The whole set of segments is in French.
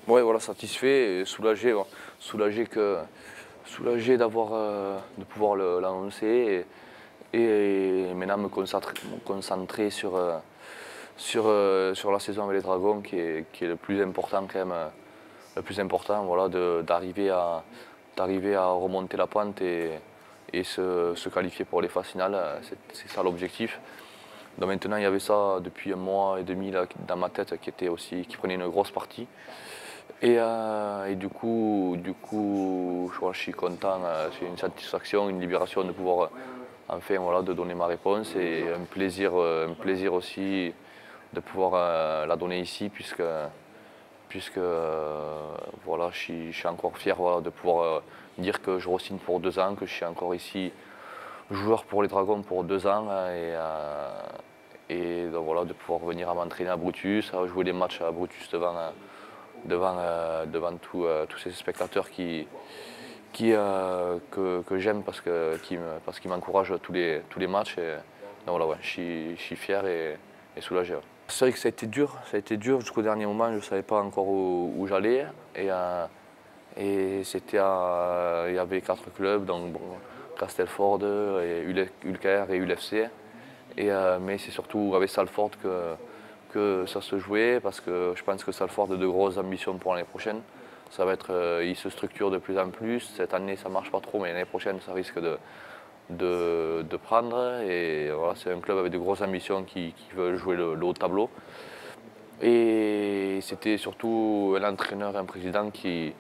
Ouais, voilà, satisfait et soulagé, voilà. Soulagé de pouvoir l'annoncer et maintenant me concentrer sur la saison avec les Dragons qui est le plus important quand même, le plus important, voilà, d'arriver à remonter la pente et se qualifier pour les phases finales, c'est ça l'objectif. Donc maintenant il y avait ça depuis un mois et demi là, dans ma tête qui prenait une grosse partie. Et du coup, je suis content, c'est une satisfaction, une libération de pouvoir enfin voilà, de donner ma réponse et un plaisir aussi de pouvoir la donner ici puisque voilà, je suis encore fier voilà, de pouvoir dire que je re-signe pour 2 ans, que je suis encore ici joueur pour les Dragons pour 2 ans et donc, voilà, de pouvoir venir à m'entraîner à Brutus, à jouer des matchs à Brutus devant tous ces spectateurs que j'aime parce qu'ils m'encouragent tous les matchs. Et, donc voilà, ouais, je suis fier et soulagé. Ouais. C'est vrai que ça a été dur jusqu'au dernier moment, je ne savais pas encore où j'allais. Et il y avait 4 clubs, donc bon, Castelford, et Ulker et ULFC. Mais c'est surtout avec Salford que ça se jouait parce que je pense que Salford a de grosses ambitions pour l'année prochaine. Il se structure de plus en plus. Cette année, ça ne marche pas trop, mais l'année prochaine, ça risque de prendre. Et voilà, c'est un club avec de grosses ambitions qui veut jouer le haut tableau. Et c'était surtout un entraîneur, un président qui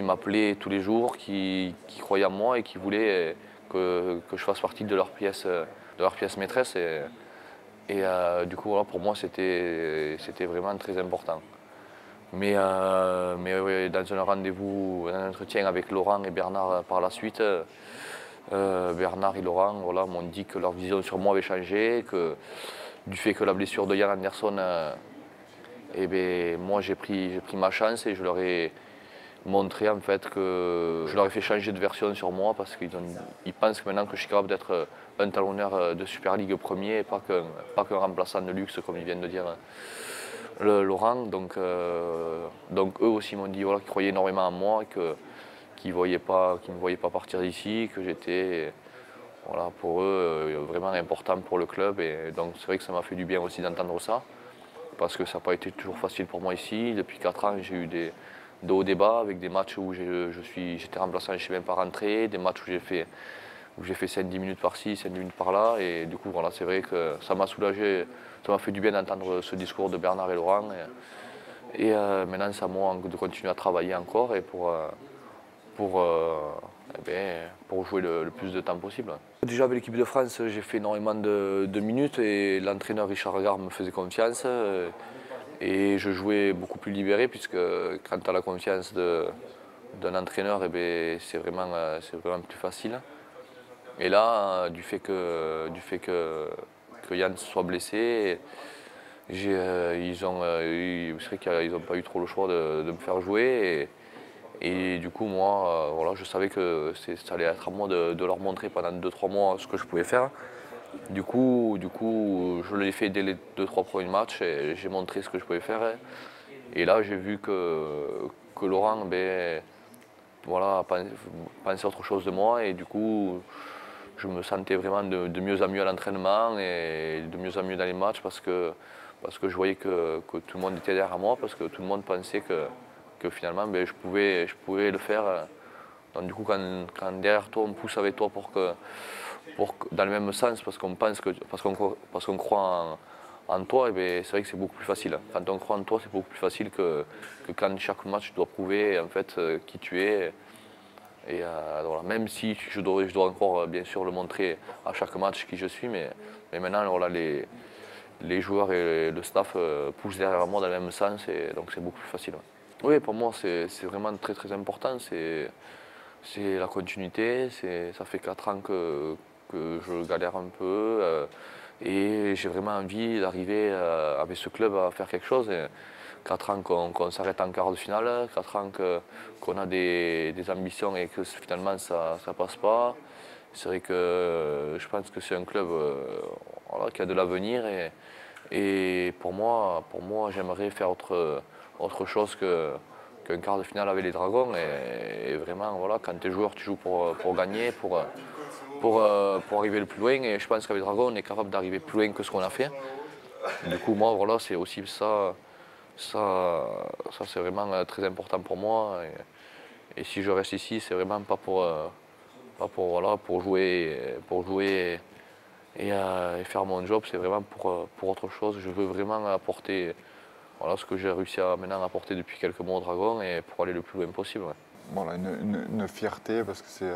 m'appelait tous les jours, qui croyait en moi et qui voulait que je fasse partie de leur pièce maîtresse. Du coup, voilà, pour moi, c'était vraiment très important. Mais ouais, dans un rendez-vous, un entretien avec Laurent et Bernard par la suite, Bernard et Laurent voilà, m'ont dit que leur vision sur moi avait changé, que du fait que la blessure de Yann Anderson, moi j'ai pris ma chance et je leur ai montré en fait que je leur ai fait changer de version sur moi parce qu'ils pensent maintenant que je suis capable d'être un talonneur de Super League premier et pas qu'un remplaçant de luxe comme ils viennent de dire Laurent. Donc eux aussi m'ont dit voilà, qu'ils croyaient énormément en moi et qu'ils ne me voyaient pas partir d'ici, que j'étais voilà, pour eux vraiment important pour le club. Et donc c'est vrai que ça m'a fait du bien aussi d'entendre ça parce que ça n'a pas été toujours facile pour moi ici. Depuis 4 ans, j'ai eu de hauts débats avec des matchs où j'étais remplaçant, je ne suis même pas rentré, des matchs où j'ai fait 5-10 minutes par-ci, 5-10 minutes par-là. Et du coup, voilà, c'est vrai que ça m'a soulagé, ça m'a fait du bien d'entendre ce discours de Bernard et Laurent. Maintenant, c'est à moi de continuer à travailler encore et pour, pour jouer le plus de temps possible. Déjà avec l'équipe de France, j'ai fait énormément de minutes et l'entraîneur Richard Regard me faisait confiance. Et je jouais beaucoup plus libéré puisque quand tu as la confiance d'un entraîneur, c'est vraiment plus facile. Et là, du fait que Yann soit blessé, c'est vrai qu'ils n'ont pas eu trop le choix de me faire jouer. Et du coup, moi, voilà, je savais que ça allait être à moi de leur montrer pendant 2-3 mois ce que je pouvais faire. Du coup, je l'ai fait dès les 2-3 premiers matchs et j'ai montré ce que je pouvais faire. Et là, j'ai vu que Laurent voilà, pensait autre chose de moi. Et du coup, je me sentais vraiment de mieux en mieux à l'entraînement et de mieux en mieux dans les matchs parce que je voyais que tout le monde était derrière moi, parce que tout le monde pensait que finalement je pouvais le faire. Donc du coup, quand derrière toi, on pousse avec toi dans le même sens, parce qu'on croit en toi, c'est vrai que c'est beaucoup plus facile. Quand on croit en toi, c'est beaucoup plus facile que quand chaque match tu dois prouver en fait qui tu es. Voilà. Même si je dois encore bien sûr le montrer à chaque match qui je suis, mais maintenant voilà, les joueurs et le staff poussent derrière moi dans le même sens et donc c'est beaucoup plus facile. Ouais. Oui, pour moi c'est vraiment très très important. C'est la continuité. Ça fait 4 ans que je galère un peu et j'ai vraiment envie d'arriver avec ce club à faire quelque chose. 4 ans qu'on s'arrête en quart de finale, 4 ans qu'on a des ambitions et que finalement ça ne passe pas. C'est vrai que je pense que c'est un club voilà, qui a de l'avenir et pour moi j'aimerais faire autre chose qu'un quart de finale avec les Dragons. Et vraiment, voilà, quand tu es joueur, tu joues pour gagner, pour arriver le plus loin. Et je pense qu'avec les Dragons, on est capable d'arriver plus loin que ce qu'on a fait. Du coup, moi, voilà, c'est aussi ça. Ça c'est vraiment très important pour moi. Et si je reste ici, c'est vraiment pas voilà, pour jouer et faire mon job, c'est vraiment pour autre chose. Je veux vraiment apporter voilà, ce que j'ai réussi à maintenant apporter depuis quelques mois au Dragon et pour aller le plus loin possible. Ouais. Voilà, une fierté parce que c'est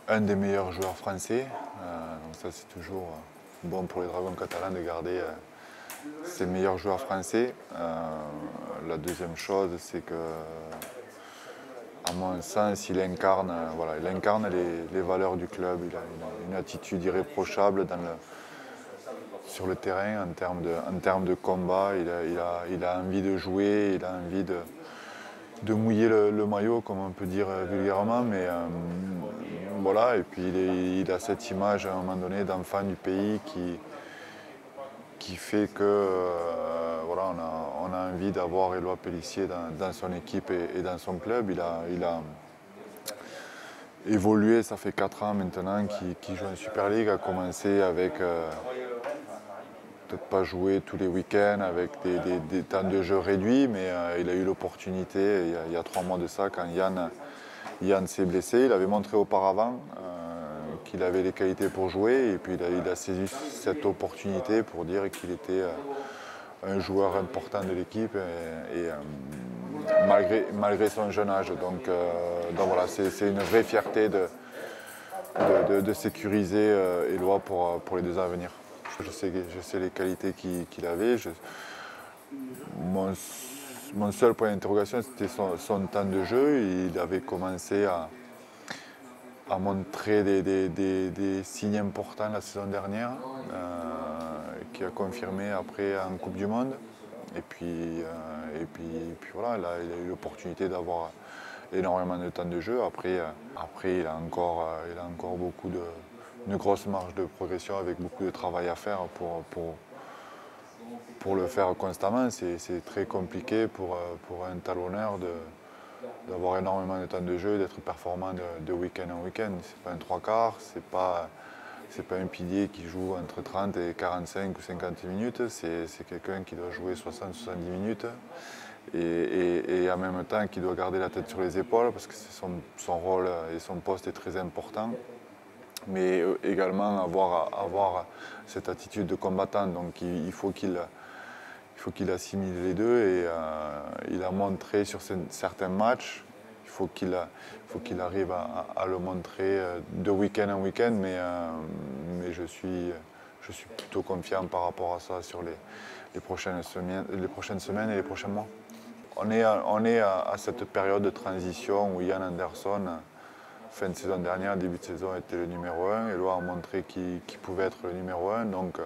un des meilleurs joueurs français. Donc ça c'est toujours bon pour les Dragons catalans de garder ses meilleurs joueurs français. La deuxième chose, c'est que, à mon sens, il incarne les valeurs du club. Il a une attitude irréprochable sur le terrain en termes de combat. Il a envie de jouer, il a envie de mouiller le maillot, comme on peut dire vulgairement. Mais voilà, et puis il a cette image à un moment donné d'enfant du pays qui fait que voilà, on a envie d'avoir Éloi Pellissier dans son équipe et dans son club. Il a évolué, ça fait 4 ans maintenant qu'il joue en Super League, a commencé avec peut-être pas jouer tous les week-ends avec des temps de jeu réduits, mais il a eu l'opportunité il y a 3 mois de ça, quand Yann s'est blessé. Il avait montré auparavant qu'il avait les qualités pour jouer, et puis il a saisi cette opportunité pour dire qu'il était un joueur important de l'équipe et malgré son jeune âge. Donc voilà, c'est une vraie fierté de sécuriser Éloi pour les 2 ans à venir. Je sais les qualités qu'il avait. Mon seul point d'interrogation, c'était son temps de jeu. Il avait commencé à montrer des signes importants la saison dernière, qui a confirmé après en Coupe du Monde. Et puis voilà, il a eu l'opportunité d'avoir énormément de temps de jeu. Après il a encore beaucoup une grosse marge de progression avec beaucoup de travail à faire pour le faire constamment. C'est très compliqué pour un talonneur d'avoir énormément de temps de jeu, d'être performant de week-end en week-end. C'est pas un 3/4, c'est pas un pilier qui joue entre 30 et 45 ou 50 minutes, c'est quelqu'un qui doit jouer 60-70 minutes et en même temps qui doit garder la tête sur les épaules parce que son rôle et son poste est très important. Mais également avoir cette attitude de combattant. Donc il faut qu'il assimile les deux et il a montré sur certains matchs. Il faut qu'il arrive à le montrer de week-end en week-end, mais je suis plutôt confiant par rapport à ça sur les prochaines semaines et les prochains mois. On est à cette période de transition où Yann Anderson, fin de saison dernière, début de saison, était le numéro 1. Éloi a montré qu'il pouvait être le numéro 1. Donc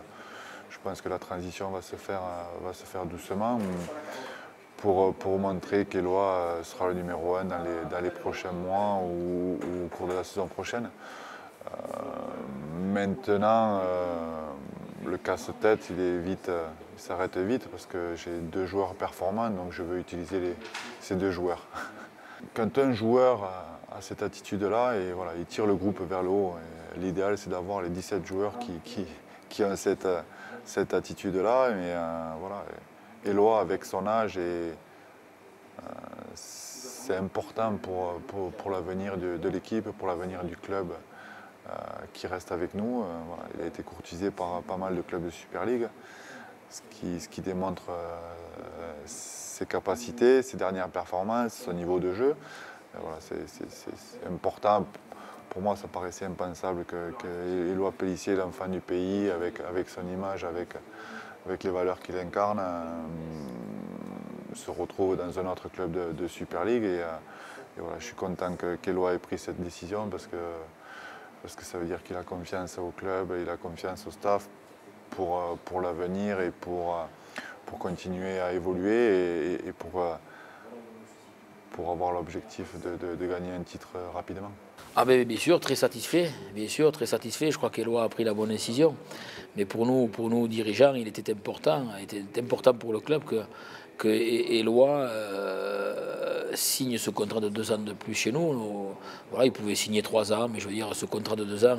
je pense que la transition va se faire doucement pour montrer qu'Éloi sera le numéro 1 dans les prochains mois ou au cours de la saison prochaine. Maintenant, le casse-tête, il s'arrête vite parce que j'ai 2 joueurs performants, donc je veux utiliser ces 2 joueurs. Quand un joueur a cette attitude-là, et voilà, il tire le groupe vers le haut. L'idéal, c'est d'avoir les 17 joueurs qui ont cette attitude-là. Mais voilà, Éloi, avec son âge, c'est important pour l'avenir de l'équipe, pour l'avenir du club qui reste avec nous. Voilà, il a été courtisé par pas mal de clubs de Super League, ce qui démontre ses capacités, ses dernières performances, son niveau de jeu. Voilà, c'est important. Pour moi, ça paraissait impensable que Éloi Pellissier, l'enfant du pays, avec son image, avec les valeurs qu'il incarne, se retrouve dans un autre club de Super League. Et voilà, je suis content qu'Éloi ait pris cette décision parce que ça veut dire qu'il a confiance au club, il a confiance au staff pour l'avenir et pour continuer à évoluer et pour avoir l'objectif de gagner un titre rapidement. Ah ben, bien sûr, très satisfait. Je crois qu'Éloi a pris la bonne décision. Mais pour nous dirigeants, il était important pour le club que Éloi signe ce contrat de 2 ans de plus chez nous. Voilà, il pouvait signer 3 ans, mais je veux dire, ce contrat de 2 ans,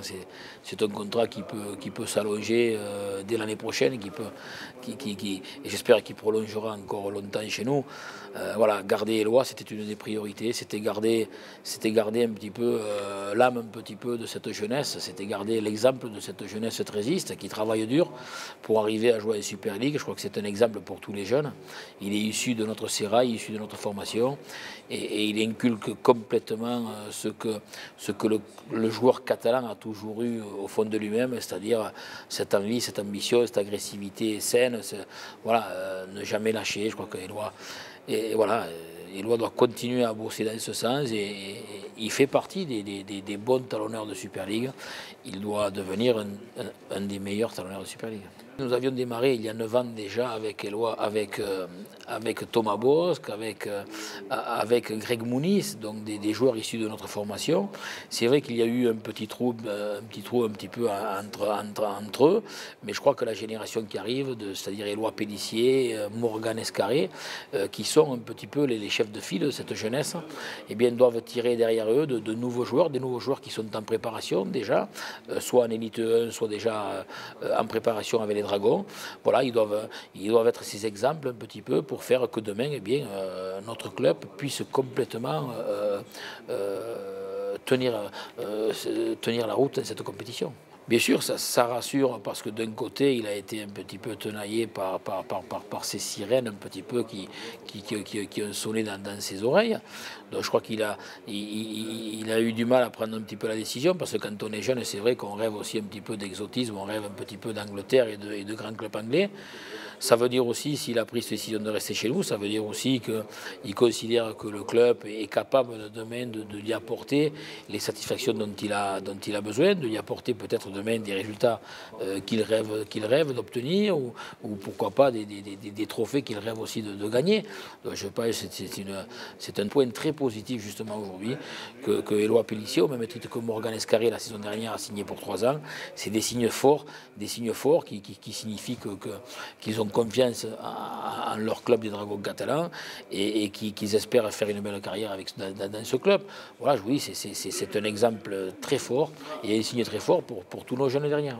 c'est un contrat qui peut s'allonger dès l'année prochaine, et j'espère qu'il prolongera encore longtemps chez nous. Voilà, garder Éloi, c'était une des priorités, c'était garder un petit peu l'âme un petit peu de cette jeunesse, c'était garder l'exemple de cette jeunesse trésiste qui travaille dur pour arriver à jouer en Super League. Je crois que c'est un exemple pour tous les jeunes. Il est issu de notre sérail, issu de notre formation, et il inculque complètement ce que le joueur catalan a toujours eu au fond de lui-même, c'est-à-dire cette envie, cette ambition, cette agressivité saine, voilà, ne jamais lâcher. Je crois qu'Éloi, et voilà, Éloi doit continuer à bosser dans ce sens, et il fait partie des bons talonneurs de Super League. Il doit devenir un des meilleurs talonneurs de Super League. Nous avions démarré il y a 9 ans déjà avec Éloi, avec Thomas Bosc, avec Greg Muniz, donc des joueurs issus de notre formation. C'est vrai qu'il y a eu un petit trou un petit peu entre eux, mais je crois que la génération qui arrive, c'est-à-dire Éloi Pélissier, Morgan Escarré, qui sont un petit peu les chefs de file de cette jeunesse, eh bien, doivent tirer derrière eux de nouveaux joueurs, des nouveaux joueurs qui sont en préparation déjà, soit en Élite 1, soit déjà en préparation avec les Dragons. Voilà, ils doivent être ces exemples un petit peu pour faire que demain, eh bien, notre club puisse complètement tenir la route dans cette compétition. Bien sûr, ça rassure parce que d'un côté, il a été un petit peu tenaillé par ces sirènes un petit peu qui ont sonné dans ses oreilles. Donc je crois qu'il a eu du mal à prendre un petit peu la décision, parce que quand on est jeune, c'est vrai qu'on rêve aussi un petit peu d'exotisme, on rêve un petit peu d'Angleterre et de grands clubs anglais. Ça veut dire aussi, s'il a pris cette décision de rester chez nous, ça veut dire aussi qu'il considère que le club est capable demain de lui apporter les satisfactions dont il a besoin, de lui apporter peut-être demain des résultats qu'il rêve d'obtenir, ou pourquoi pas des trophées qu'il rêve aussi de gagner. Donc je pense que c'est un point très positif justement aujourd'hui que Éloi Pélissier, au même titre que Morgan Escarré la saison dernière, a signé pour 3 ans. C'est des signes forts qui signifient qu'ils ont confiance en leur club des Dragons catalans, et qu'ils espèrent faire une belle carrière dans ce club. Voilà, oui, c'est un exemple très fort et un signe très fort pour tous nos jeunes derniers.